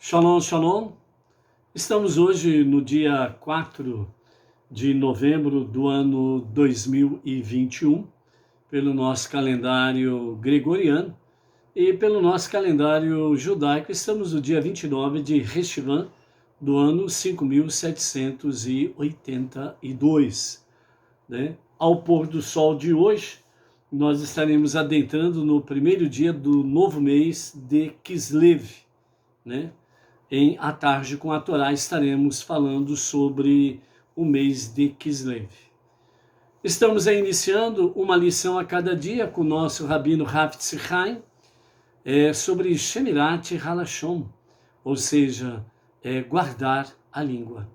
Shalom, shalom. Estamos hoje no dia 4 de novembro do ano 2021, pelo nosso calendário gregoriano, e pelo nosso calendário judaico estamos no dia 29 de Reshvan do ano 5782, né? Ao pôr do sol de hoje, nós estaremos adentrando no primeiro dia do novo mês de Kislev, né? Em A Tarde com a Torá estaremos falando sobre o mês de Kislev. Estamos iniciando uma lição a cada dia com o nosso Rabino Hafetz Chaim sobre Shemirat Halashon, ou seja, guardar a língua.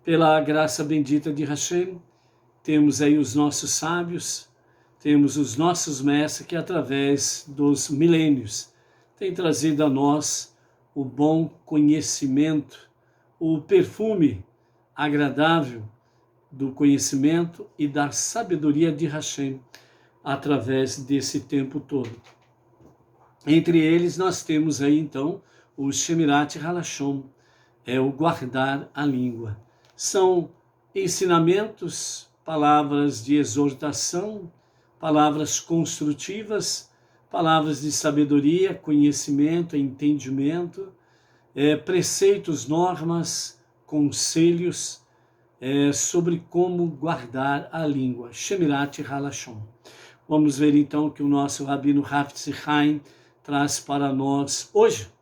Pela graça bendita de Hashem, temos aí os nossos sábios, temos os nossos mestres que através dos milênios têm trazido a nós o bom conhecimento, o perfume agradável do conhecimento e da sabedoria de Hashem através desse tempo todo. Entre eles nós temos aí então o Shemirat Halashon, o guardar a língua. São ensinamentos, palavras de exortação, palavras construtivas, palavras de sabedoria, conhecimento, entendimento, preceitos, normas, conselhos sobre como guardar a língua. Shemirat Halashon. Vamos ver então o que o nosso Rabino Hafetz Chaim traz para nós hoje.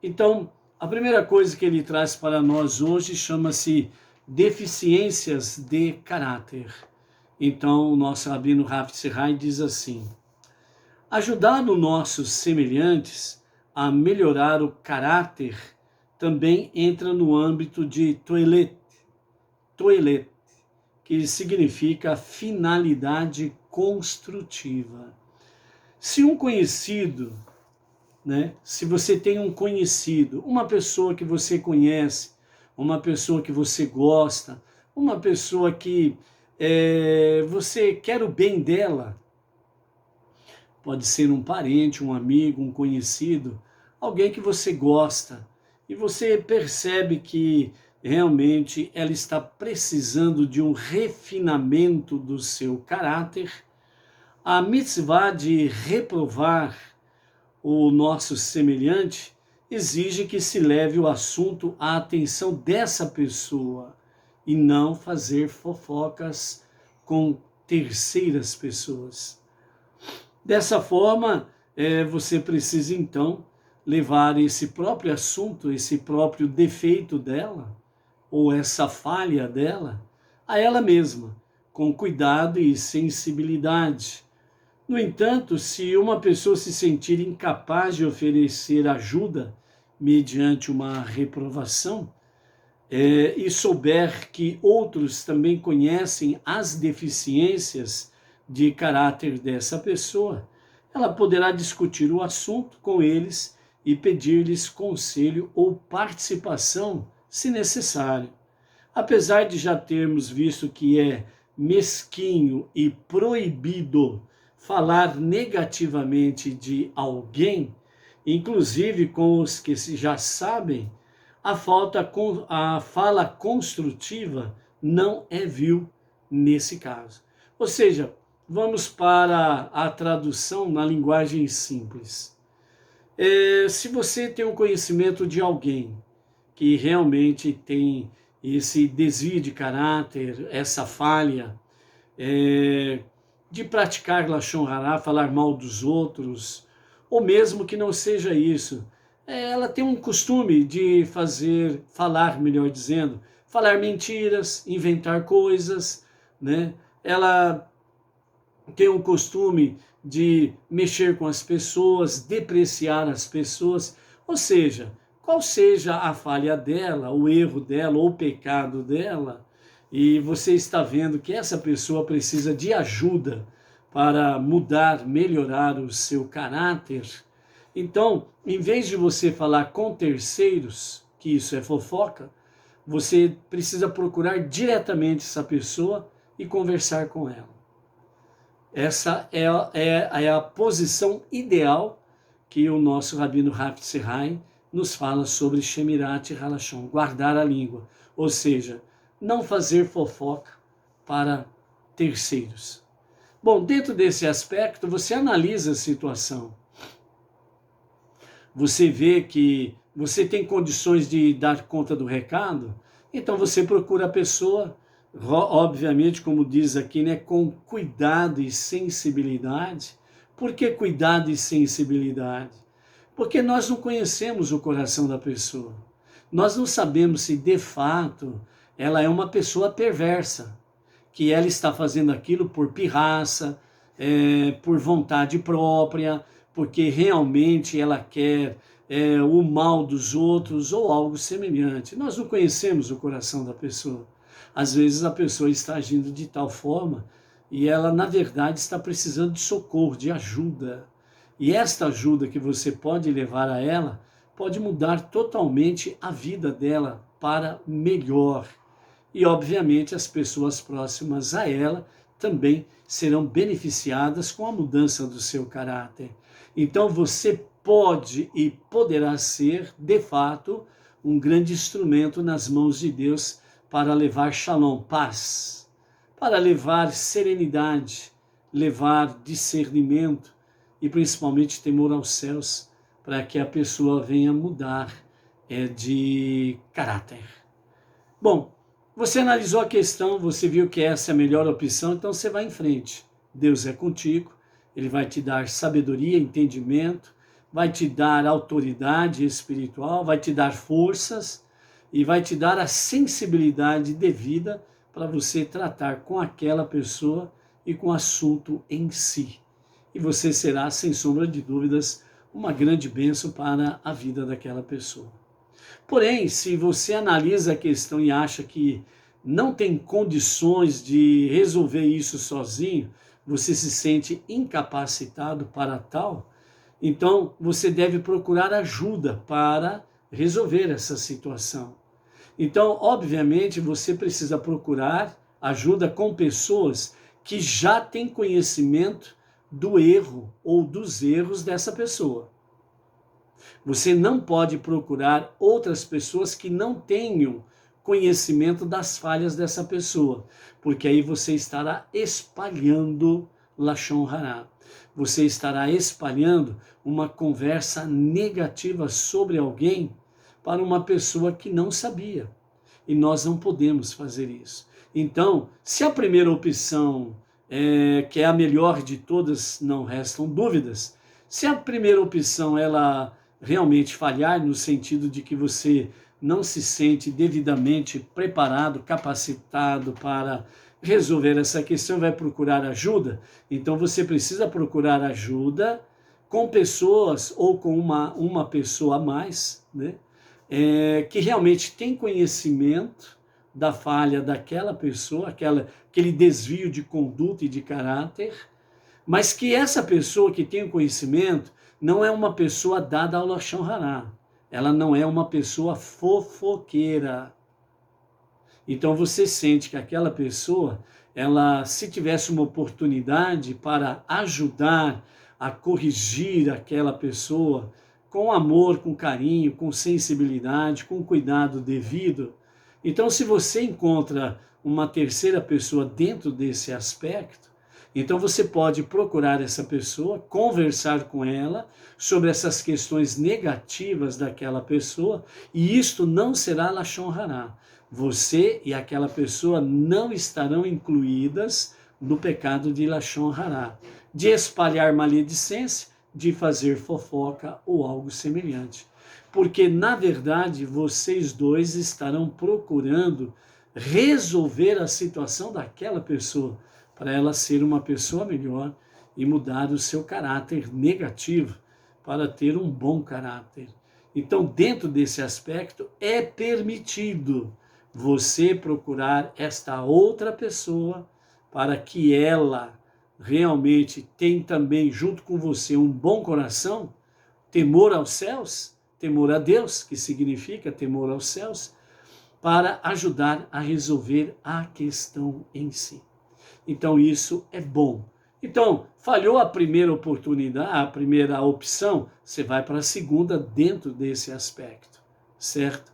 Então, a primeira coisa que ele traz para nós hoje chama-se deficiências de caráter. Então, o nosso Rabino Hafetz Chaim diz assim: ajudar os nossos semelhantes a melhorar o caráter também entra no âmbito de toelet, que significa finalidade construtiva. Se um conhecido, se você tem um conhecido, uma pessoa que você conhece, uma pessoa que você gosta, uma pessoa que você quer o bem dela, pode ser um parente, um amigo, um conhecido, alguém que você gosta, e você percebe que realmente ela está precisando de um refinamento do seu caráter, a mitzvah de reprovar o nosso semelhante exige que se leve o assunto à atenção dessa pessoa e não fazer fofocas com terceiras pessoas. Dessa forma, você precisa então levar esse próprio assunto, esse próprio defeito dela, ou essa falha dela, a ela mesma, com cuidado e sensibilidade. No entanto, se uma pessoa se sentir incapaz de oferecer ajuda mediante uma reprovação, e souber que outros também conhecem as deficiências de caráter dessa pessoa, ela poderá discutir o assunto com eles e pedir-lhes conselho ou participação, se necessário. Apesar de já termos visto que é mesquinho e proibido falar negativamente de alguém, inclusive com os que já sabem, a fala construtiva não é vil nesse caso. Ou seja, vamos para a tradução na linguagem simples. Se você tem um conhecimento de alguém que realmente tem esse desvio de caráter, essa falha, de praticar Lashon Hará, falar mal dos outros, ou mesmo que não seja isso, ela tem um costume de falar mentiras, inventar coisas, né? Ela tem um costume de mexer com as pessoas, depreciar as pessoas, ou seja, qual seja a falha dela, o erro dela, ou o pecado dela, e você está vendo que essa pessoa precisa de ajuda para mudar, melhorar o seu caráter, então, em vez de você falar com terceiros, que isso é fofoca, você precisa procurar diretamente essa pessoa e conversar com ela. Essa é a posição ideal que o nosso Rabino Hafetz Chaim nos fala sobre Shemirat Halashon, guardar a língua, ou seja, não fazer fofoca para terceiros. Bom, dentro desse aspecto, você analisa a situação. Você vê que você tem condições de dar conta do recado, então você procura a pessoa, obviamente, como diz aqui, né, com cuidado e sensibilidade. Por que cuidado e sensibilidade? Porque nós não conhecemos o coração da pessoa. Nós não sabemos se de fato ela é uma pessoa perversa, que ela está fazendo aquilo por pirraça, por vontade própria, porque realmente ela quer o mal dos outros ou algo semelhante. Nós não conhecemos o coração da pessoa. Às vezes a pessoa está agindo de tal forma e ela, na verdade, está precisando de socorro, de ajuda. E esta ajuda que você pode levar a ela pode mudar totalmente a vida dela para melhor. E, obviamente, as pessoas próximas a ela também serão beneficiadas com a mudança do seu caráter. Então, você pode e poderá ser, de fato, um grande instrumento nas mãos de Deus para levar shalom, paz, para levar serenidade, levar discernimento e, principalmente, temor aos céus, para que a pessoa venha mudar de caráter. Bom, você analisou a questão, você viu que essa é a melhor opção, então você vai em frente. Deus é contigo, Ele vai te dar sabedoria, entendimento, vai te dar autoridade espiritual, vai te dar forças e vai te dar a sensibilidade devida para você tratar com aquela pessoa e com o assunto em si. E você será, sem sombra de dúvidas, uma grande bênção para a vida daquela pessoa. Porém, se você analisa a questão e acha que não tem condições de resolver isso sozinho, você se sente incapacitado para tal, então você deve procurar ajuda para resolver essa situação. Então, obviamente, você precisa procurar ajuda com pessoas que já têm conhecimento do erro ou dos erros dessa pessoa. Você não pode procurar outras pessoas que não tenham conhecimento das falhas dessa pessoa, porque aí você estará espalhando Lashon Hará. Você estará espalhando uma conversa negativa sobre alguém para uma pessoa que não sabia. E nós não podemos fazer isso. Então, se a primeira opção, que é a melhor de todas, não restam dúvidas, se a primeira opção ela realmente falhar, no sentido de que você não se sente devidamente preparado, capacitado para resolver essa questão, vai procurar ajuda, então você precisa procurar ajuda com pessoas ou com uma pessoa a mais, né? Que realmente tem conhecimento da falha daquela pessoa, aquele desvio de conduta e de caráter, mas que essa pessoa que tem o conhecimento não é uma pessoa dada ao Lashon Hará. Ela não é uma pessoa fofoqueira. Então você sente que aquela pessoa, ela, se tivesse uma oportunidade para ajudar a corrigir aquela pessoa, com amor, com carinho, com sensibilidade, com cuidado devido. Então, se você encontra uma terceira pessoa dentro desse aspecto, então você pode procurar essa pessoa, conversar com ela sobre essas questões negativas daquela pessoa, e isto não será Lashon Hará. Você e aquela pessoa não estarão incluídas no pecado de Lashon Hará, de espalhar maledicência, de fazer fofoca ou algo semelhante. Porque, na verdade, vocês dois estarão procurando resolver a situação daquela pessoa, para ela ser uma pessoa melhor e mudar o seu caráter negativo para ter um bom caráter. Então, dentro desse aspecto, é permitido você procurar esta outra pessoa para que ela realmente tenha também, junto com você, um bom coração, temor aos céus, temor a Deus, que significa temor aos céus, para ajudar a resolver a questão em si. Então isso é bom. Então, falhou a primeira oportunidade, a primeira opção, você vai para a segunda dentro desse aspecto, certo?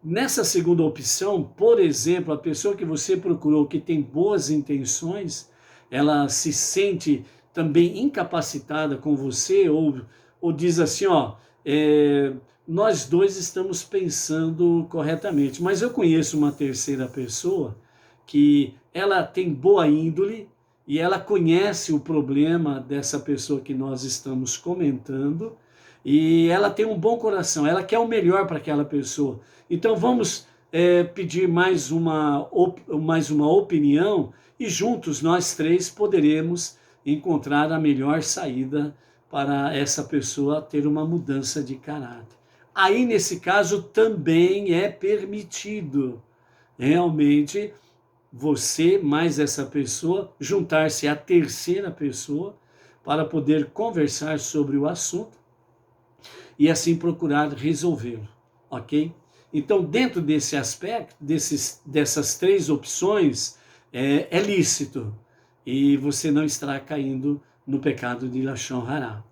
Nessa segunda opção, por exemplo, a pessoa que você procurou, que tem boas intenções, ela se sente também incapacitada com você, ou diz assim, ó, nós dois estamos pensando corretamente, mas eu conheço uma terceira pessoa que ela tem boa índole, e ela conhece o problema dessa pessoa que nós estamos comentando, e ela tem um bom coração, ela quer o melhor para aquela pessoa. Então vamos pedir mais uma opinião, e juntos nós três poderemos encontrar a melhor saída para essa pessoa ter uma mudança de caráter. Aí nesse caso também é permitido realmente você mais essa pessoa juntar-se à terceira pessoa para poder conversar sobre o assunto e assim procurar resolvê-lo, ok? Então, dentro desse aspecto, dessas três opções, é lícito e você não estará caindo no pecado de Lashon Hará.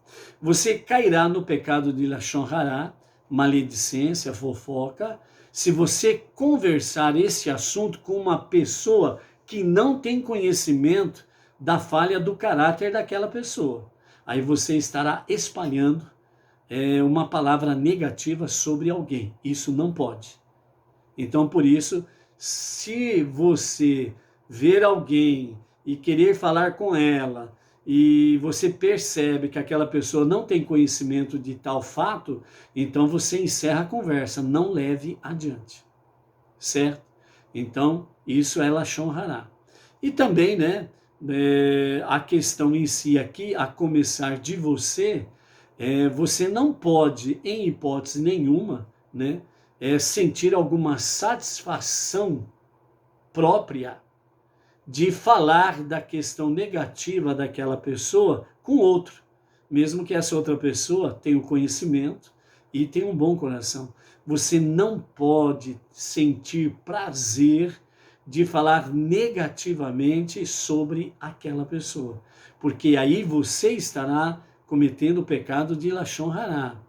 Você cairá no pecado de Lashon Hará, maledicência, fofoca, se você conversar esse assunto com uma pessoa que não tem conhecimento da falha do caráter daquela pessoa. Aí você estará espalhando uma palavra negativa sobre alguém. Isso não pode. Então, por isso, se você ver alguém e querer falar com ela, e você percebe que aquela pessoa não tem conhecimento de tal fato, então você encerra a conversa, não leve adiante, certo? Então, isso é Lashon Hará. E também, né, a questão em si aqui, a começar de você, você não pode, em hipótese nenhuma, né, sentir alguma satisfação própria de falar da questão negativa daquela pessoa com outro, mesmo que essa outra pessoa tenha o conhecimento e tenha um bom coração. Você não pode sentir prazer de falar negativamente sobre aquela pessoa, porque aí você estará cometendo o pecado de Lashon Hará.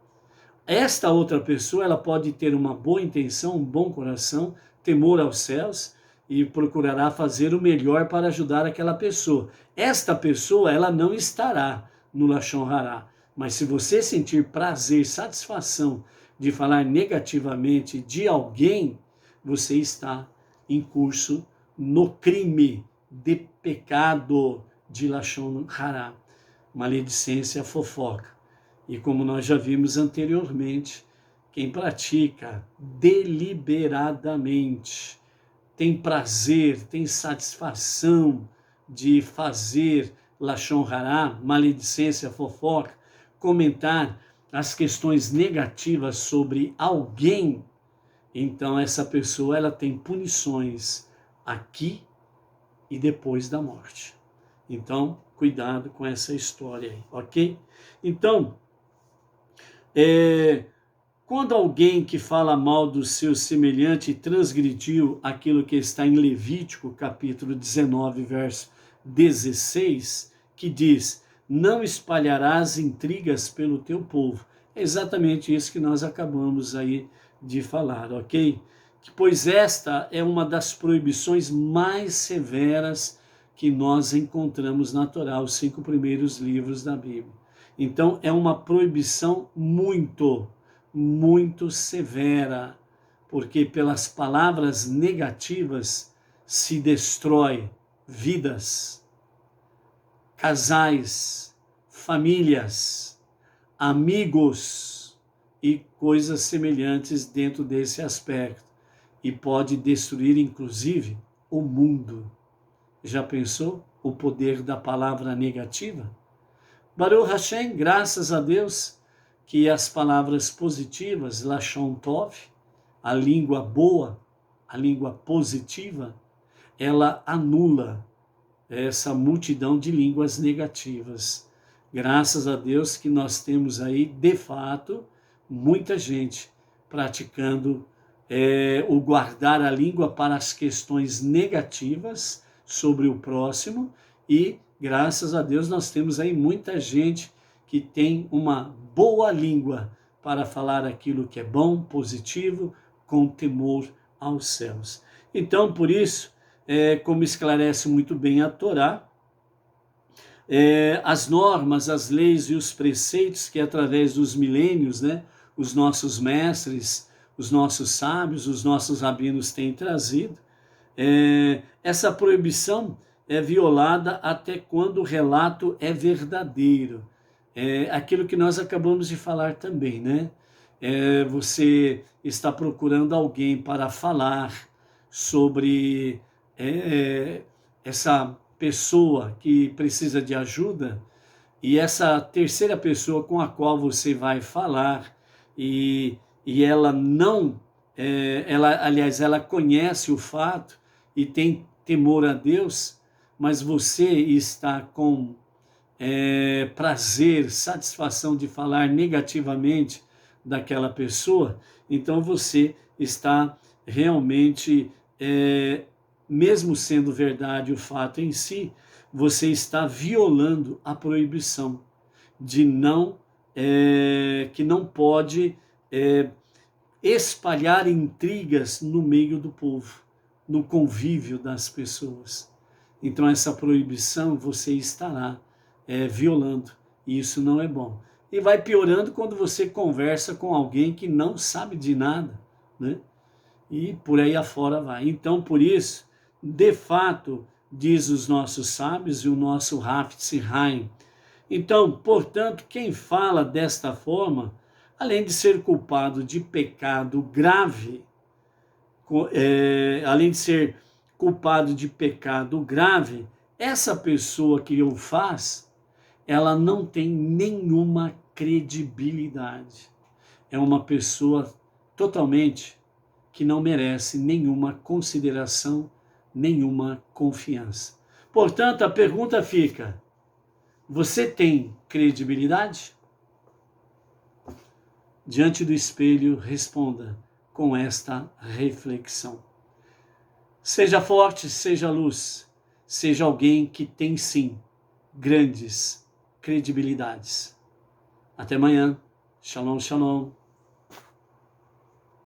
Esta outra pessoa, ela pode ter uma boa intenção, um bom coração, temor aos céus, e procurará fazer o melhor para ajudar aquela pessoa. Esta pessoa, ela não estará no Lashon Hará, mas se você sentir prazer, satisfação de falar negativamente de alguém, você está em curso no crime de pecado de Lashon Hará, maledicência, fofoca. E como nós já vimos anteriormente, quem pratica deliberadamente, tem prazer, tem satisfação de fazer Lashon Hará, maledicência, fofoca, comentar as questões negativas sobre alguém, então essa pessoa ela tem punições aqui e depois da morte. Então, cuidado com essa história aí, ok? Então, quando alguém que fala mal do seu semelhante transgrediu aquilo que está em Levítico, capítulo 19, verso 16, que diz: não espalharás intrigas pelo teu povo. É exatamente isso que nós acabamos aí de falar, ok? Pois esta é uma das proibições mais severas que nós encontramos na Torá, os 5 primeiros livros da Bíblia. Então, é uma proibição muito severa, porque pelas palavras negativas se destrói vidas, casais, famílias, amigos e coisas semelhantes dentro desse aspecto. E pode destruir, inclusive, o mundo. Já pensou o poder da palavra negativa? Baruch Hashem, graças a Deus, que as palavras positivas, Lashon Tov, a língua boa, a língua positiva, ela anula essa multidão de línguas negativas. Graças a Deus que nós temos aí, de fato, muita gente praticando o guardar a língua para as questões negativas sobre o próximo e Graças a Deus nós temos aí muita gente que tem uma boa língua para falar aquilo que é bom, positivo, com temor aos céus. Então, por isso, como esclarece muito bem a Torá, as normas, as leis e os preceitos que através dos milênios, né, os nossos mestres, os nossos sábios, os nossos rabinos têm trazido, essa proibição é violada até quando o relato é verdadeiro. Aquilo que nós acabamos de falar também, né? Você está procurando alguém para falar sobre essa pessoa que precisa de ajuda, e essa terceira pessoa com a qual você vai falar, e ela não, aliás, ela conhece o fato e tem temor a Deus, mas você está com prazer, satisfação de falar negativamente daquela pessoa, então você está realmente, mesmo sendo verdade o fato em si, você está violando a proibição de não, que não pode espalhar intrigas no meio do povo, no convívio das pessoas. Então essa proibição você estará violando, e isso não é bom. E vai piorando quando você conversa com alguém que não sabe de nada, né? E por aí afora vai. Então, por isso, de fato, diz os nossos sábios e o nosso Hafetz Haim. Então, portanto, quem fala desta forma, além de ser culpado de pecado grave, além de ser culpado de pecado grave, essa pessoa que o faz, ela não tem nenhuma credibilidade. É uma pessoa totalmente que não merece nenhuma consideração, nenhuma confiança. Portanto, a pergunta fica: você tem credibilidade? Diante do espelho, responda com esta reflexão. Seja forte, seja luz, seja alguém que tem sim grandes credibilidades. Até amanhã. Shalom, shalom.